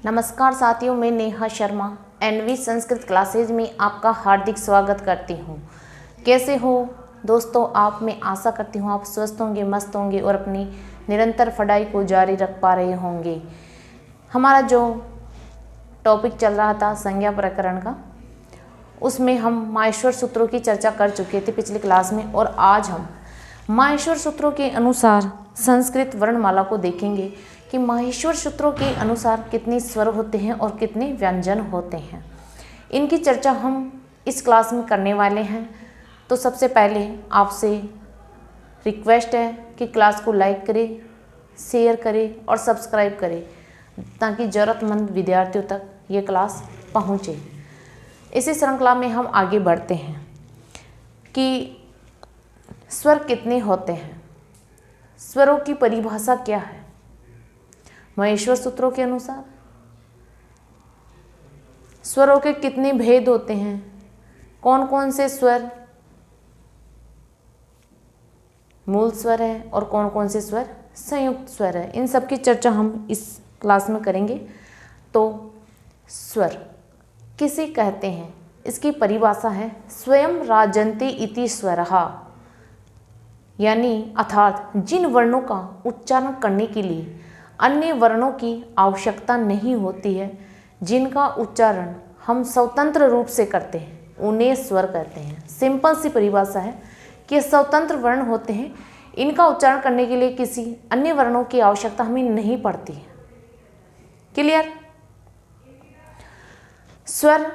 नमस्कार साथियों, मैं नेहा शर्मा एनवी संस्कृत क्लासेज में आपका हार्दिक स्वागत करती हूँ। कैसे हो दोस्तों आप? मैं आशा करती हूँ आप स्वस्थ होंगे, मस्त होंगे और अपनी निरंतर पढ़ाई को जारी रख पा रहे होंगे। हमारा जो टॉपिक चल रहा था संज्ञा प्रकरण का, उसमें हम माहेश्वर सूत्रों की चर्चा कर चुके थे पिछली क्लास में, और आज हम माहेश्वर सूत्रों के अनुसार संस्कृत वर्णमाला को देखेंगे कि माहेश्वर सूत्रों के अनुसार कितने स्वर होते हैं और कितने व्यंजन होते हैं। इनकी चर्चा हम इस क्लास में करने वाले हैं। तो सबसे पहले आपसे रिक्वेस्ट है कि क्लास को लाइक करें, शेयर करें और सब्सक्राइब करें, ताकि ज़रूरतमंद विद्यार्थियों तक ये क्लास पहुँचे। इसी श्रृंखला में हम आगे बढ़ते हैं कि स्वर कितने होते हैं, स्वरों की परिभाषा क्या है माहेश्वर सूत्रों के अनुसार, स्वरों के कितने भेद होते हैं, कौन कौन से स्वर मूल स्वर है और कौन कौन से स्वर संयुक्त स्वर है, इन सब की चर्चा हम इस क्लास में करेंगे। तो स्वर किसे कहते हैं, इसकी परिभाषा है स्वयं राजन्ते इति स्वरः, यानी अर्थात जिन वर्णों का उच्चारण करने के लिए अन्य वर्णों की आवश्यकता नहीं होती है, जिनका उच्चारण हम स्वतंत्र रूप से करते हैं, उन्हें स्वर कहते हैं। सिंपल सी परिभाषा है कि स्वतंत्र वर्ण होते हैं, इनका उच्चारण करने के लिए किसी अन्य वर्णों की आवश्यकता हमें नहीं पड़ती है। क्लियर? स्वर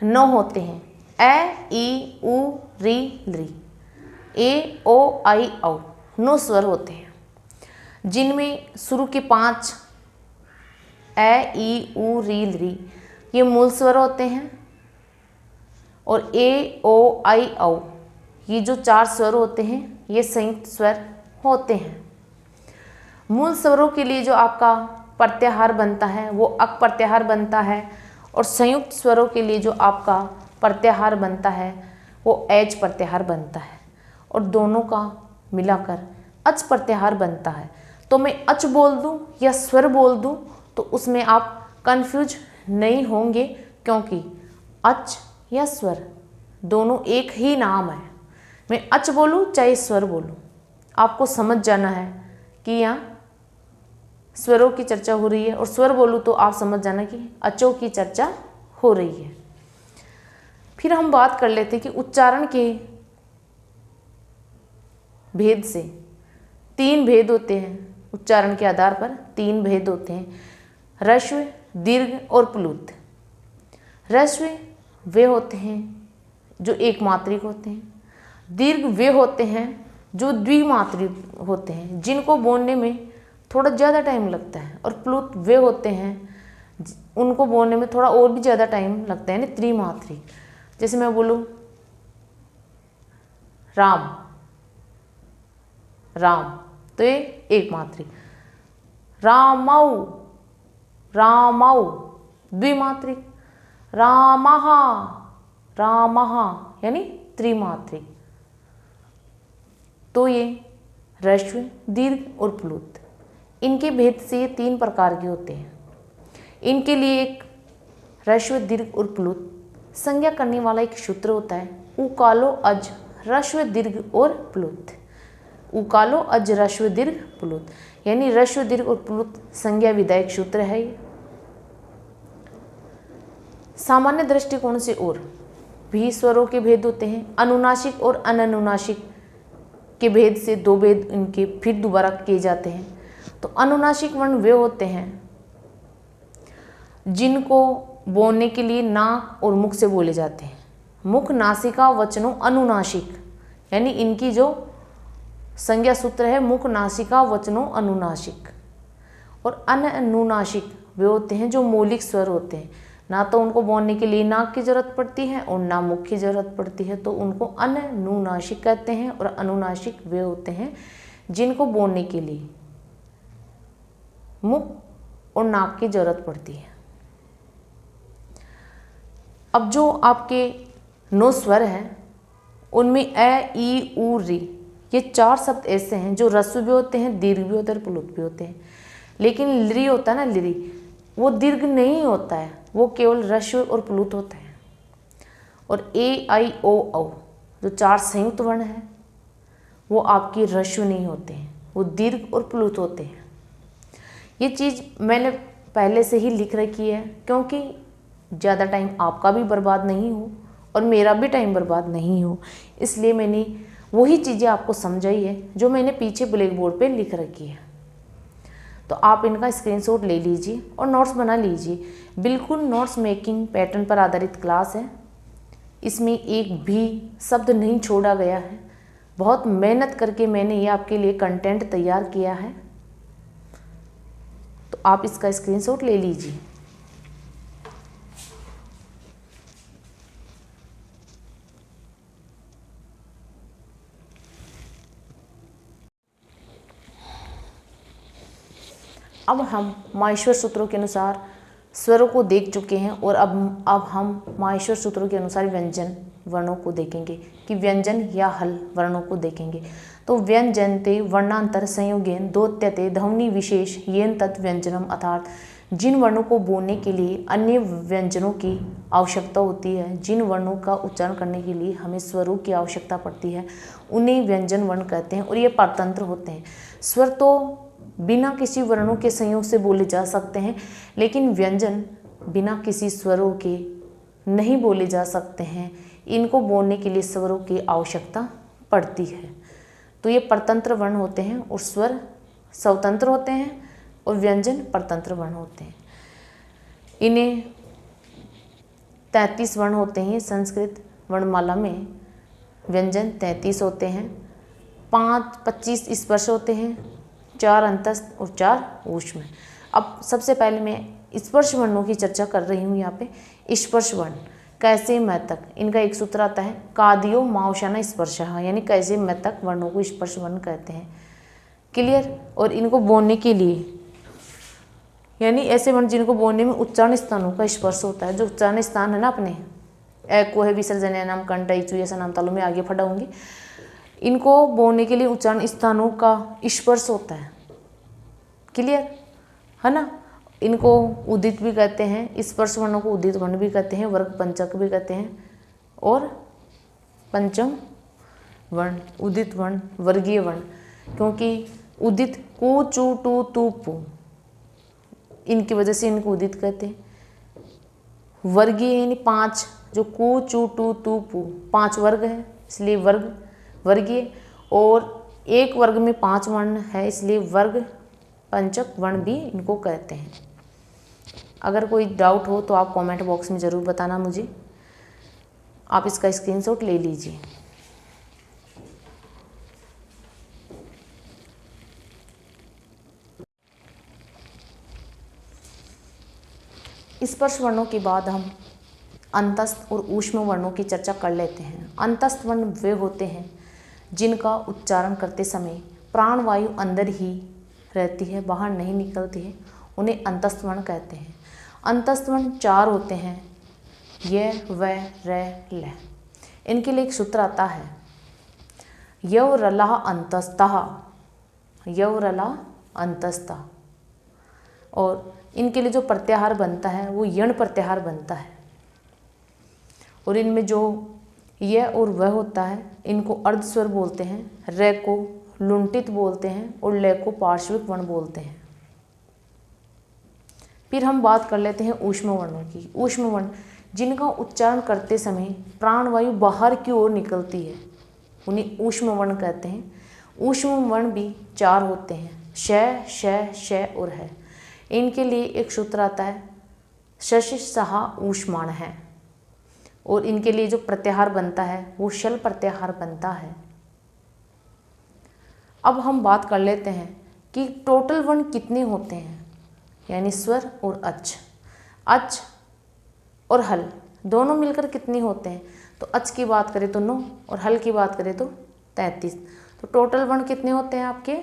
9 होते हैं, ए ई उ री लृ, ए ओ आई औ, 9 स्वर होते हैं, जिनमें शुरू के 5 ए ई उ री लृ ये मूल स्वर होते हैं, और ए ओ आई औ ये जो 4 स्वर होते हैं ये संयुक्त स्वर होते हैं। मूल स्वरों के लिए जो आपका प्रत्याहार बनता है वो अक प्रत्याहार बनता है, और संयुक्त स्वरों के लिए जो आपका प्रत्याहार बनता है वो एच प्रत्याहार बनता है, और दोनों का मिलाकर अच प्रत्याहार बनता है। तो मैं अच बोल दूं या स्वर बोल दूं तो उसमें आप कंफ्यूज नहीं होंगे, क्योंकि अच या स्वर दोनों एक ही नाम है। मैं अच बोलूं चाहे स्वर बोलूं, आपको समझ जाना है कि यहाँ स्वरों की चर्चा हो रही है, और स्वर बोलूं तो आप समझ जाना कि अचों की चर्चा हो रही है। फिर हम बात कर लेते हैं कि उच्चारण के भेद से 3 भेद होते हैं। उच्चारण के आधार पर 3 भेद होते हैं, ह्रस्व, दीर्घ और प्लुत। ह्रस्व वे होते हैं जो एक मात्रिक होते हैं, दीर्घ वे होते हैं जो द्विमात्रिक होते हैं, जिनको बोलने में थोड़ा ज़्यादा टाइम लगता है, और प्लुत वे होते हैं उनको बोलने में थोड़ा और भी ज़्यादा टाइम लगता है, यानी त्रिमात्रिक। जैसे मैं बोलूँ राम, राम तो ये एक मात्रिक, रामौ, रामौ द्विमात्रिक, रामः, रामः यानी त्रिमात्रिक। तो ये ह्रस्व, दीर्घ और प्लुत, इनके भेद से ये 3 प्रकार के होते हैं। इनके लिए एक ह्रस्व, दीर्घ और प्लुत संज्ञा करने वाला एक सूत्र होता है, उकालो अज ह्रस्व, दीर्घ और प्लुत। उकालो अज ह्रस्व, दीर्घ, प्लुत, यानी ह्रस्व, दीर्घ और प्लुत संज्ञा विधायक सूत्र है। सामान्य दृष्टिकोण से और भी स्वरों के भेद होते हैं। अनुनासिक और अननुनासिक के भेद से 2 भेद इनके फिर दोबारा किए जाते हैं। तो अनुनासिक वर्ण वे होते हैं जिनको बोलने के लिए नाक और मुख से बोले जाते हैं। मुख, नासिका, वचनों अनुनासिक, यानी इनकी जो संज्ञा सूत्र है मुख, नासिका, वचनों अनुनासिक। और अननुनासिक वे होते हैं जो मौलिक स्वर होते हैं, ना तो उनको बोलने के लिए नाक की जरूरत पड़ती है और ना मुख की जरूरत पड़ती है, तो उनको अननुनासिक कहते हैं। और अनुनासिक वे होते हैं जिनको बोलने के लिए मुख और नाक की जरूरत पड़ती है। अब जो आपके 9 स्वर हैं उनमें ए ई उ री ये 4 शब्द ऐसे हैं जो ह्रस्व भी होते हैं, दीर्घ भी होते हैं और प्लुत भी होते हैं। लेकिन लृ होता है ना, लृ वो दीर्घ नहीं होता है, वो केवल ह्रस्व और प्लुत होता है। और ए आई ओ औ जो 4 संयुक्त वर्ण है वो आपकी ह्रस्व नहीं होते हैं, वो दीर्घ और प्लुत होते हैं। ये चीज़ मैंने पहले से ही लिख रखी है, क्योंकि ज़्यादा टाइम आपका भी बर्बाद नहीं हो और मेरा भी टाइम बर्बाद नहीं हो, इसलिए मैंने वही चीज़ें आपको समझाई है जो मैंने पीछे ब्लैक बोर्ड पे लिख रखी है। तो आप इनका स्क्रीनशॉट ले लीजिए और नोट्स बना लीजिए। बिल्कुल नोट्स मेकिंग पैटर्न पर आधारित क्लास है, इसमें एक भी शब्द नहीं छोड़ा गया है। बहुत मेहनत करके मैंने ये आपके लिए कंटेंट तैयार किया है, तो आप इसका स्क्रीनशॉट ले लीजिए। अब हम माहेश्वर सूत्रों के अनुसार स्वरों को देख चुके हैं और अब हम माहेश्वर सूत्रों के अनुसार व्यंजन वर्णों को देखेंगे कि व्यंजन या हल वर्णों को देखेंगे। तो व्यंजनते वर्णांतर संयोगेन दोत्यते ध्वनि विशेष येन तत् व्यंजनम, अर्थात जिन वर्णों को बोलने के लिए अन्य व्यंजनों की आवश्यकता होती है, जिन वर्णों का उच्चारण करने के लिए हमें स्वरों की आवश्यकता पड़ती है, उन्हें व्यंजन वर्ण कहते हैं और ये परतंत्र होते हैं। स्वर तो बिना किसी वर्णों के संयोग से बोले जा सकते हैं, लेकिन व्यंजन बिना किसी स्वरों के नहीं बोले जा सकते हैं। इनको बोलने के लिए स्वरों की आवश्यकता पड़ती है। तो ये परतंत्र वर्ण होते हैं और स्वर स्वतंत्र होते हैं और व्यंजन परतंत्र वर्ण होते हैं। इन्हें 33 वर्ण होते हैं। संस्कृत वर्णमाला में व्यंजन 33 होते हैं। 25 स्पर्श होते हैं, 4 अंतस्थ और 4 ऊष्म। अब सबसे पहले मैं स्पर्श वर्णों की चर्चा कर रही हूँ। यहाँ पे स्पर्श वर्ण कैसे मैं तक, इनका एक सूत्र आता है कादियो मावशाना स्पर्शः, यानी कैसे मैं तक वर्णों को स्पर्श वर्ण कहते हैं। क्लियर। और इनको बोलने के लिए, यानी ऐसे वर्ण जिनको बोलने में उच्चारण स्थानों का स्पर्श होता है। जो उच्चारण स्थान है ना अपने को है विसर्जन नाम कंठ इचु ऐसा नाम तालों में आगे पढ़ाऊंगी। इनको बोलने के लिए उच्चारण स्थानों का स्पर्श होता है। क्लियर है ना। इनको उदित भी कहते हैं, स्पर्श वर्णों को उदित वर्ण भी कहते हैं, वर्ग पंचक भी कहते हैं और पंचम वर्ण, उदित वर्ण, वर्गीय वर्ण। क्योंकि उदित कु चु टू तू पू, इनकी वजह से इनको उदित कहते हैं। वर्गीय यानी 5, जो कु चु टू तू पू 5 वर्ग है, इसलिए वर्गीय। और एक वर्ग में 5 वर्ण है, इसलिए वर्ग पंचक वर्ण भी इनको कहते हैं। अगर कोई डाउट हो तो आप कमेंट बॉक्स में ज़रूर बताना मुझे। आप इसका स्क्रीनशॉट ले लीजिए। स्पर्श वर्णों के बाद हम अंतस्थ और ऊष्म वर्णों की चर्चा कर लेते हैं। अंतस्थ वर्ण वे होते हैं जिनका उच्चारण करते समय प्राणवायु अंदर ही रहती है, बाहर नहीं निकलती है, उन्हें अंतस्थ वर्ण कहते हैं। अंतस्थ वर्ण 4 होते हैं, य व र ल। इनके लिए एक सूत्र आता है यव रला अंतस्तः, यव रला अंतस्तः। और इनके लिए जो प्रत्याहार बनता है वो यण प्रत्याहार बनता है। और इनमें जो य और वह होता है इनको अर्धस्वर बोलते हैं, र को लुंटित बोलते हैं और ल को पार्श्विक वर्ण बोलते हैं। फिर हम बात कर लेते हैं ऊष्म वर्णों की। ऊष्म वर्ण जिनका उच्चारण करते समय प्राणवायु बाहर की ओर निकलती है, उन्हें ऊष्म वर्ण कहते हैं। ऊष्म वर्ण भी 4 होते हैं, श, श, श और है। इनके लिए एक सूत्र आता है शश सहा ऊष्माण है। और इनके लिए जो प्रत्याहार बनता है वो शल प्रत्याहार बनता है। अब हम बात कर लेते हैं कि टोटल वर्ण कितने होते हैं, यानी स्वर और अच और हल दोनों मिलकर कितने होते हैं। तो अच की बात करें तो 9 और हल की बात करें तो 33। तो टोटल वर्ण कितने होते हैं आपके,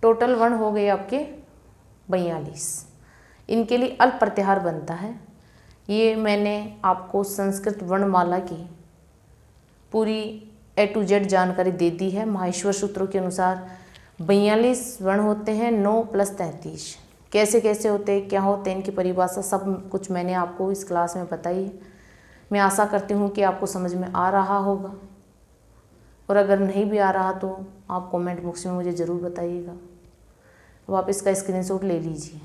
टोटल वर्ण हो गए आपके 42। इनके लिए अल्प प्रत्याहार बनता है। ये मैंने आपको संस्कृत वर्णमाला की पूरी A to Z जानकारी दे दी है। माहेश्वर सूत्रों के अनुसार 42 वर्ण होते हैं, 9 + 33। कैसे कैसे होते हैं, क्या होते हैं, इनकी परिभाषा सब कुछ मैंने आपको इस क्लास में बताई है। मैं आशा करती हूँ कि आपको समझ में आ रहा होगा, और अगर नहीं भी आ रहा तो आप कमेंट बॉक्स में मुझे ज़रूर बताइएगा। अब आप इसका स्क्रीनशॉट ले लीजिए।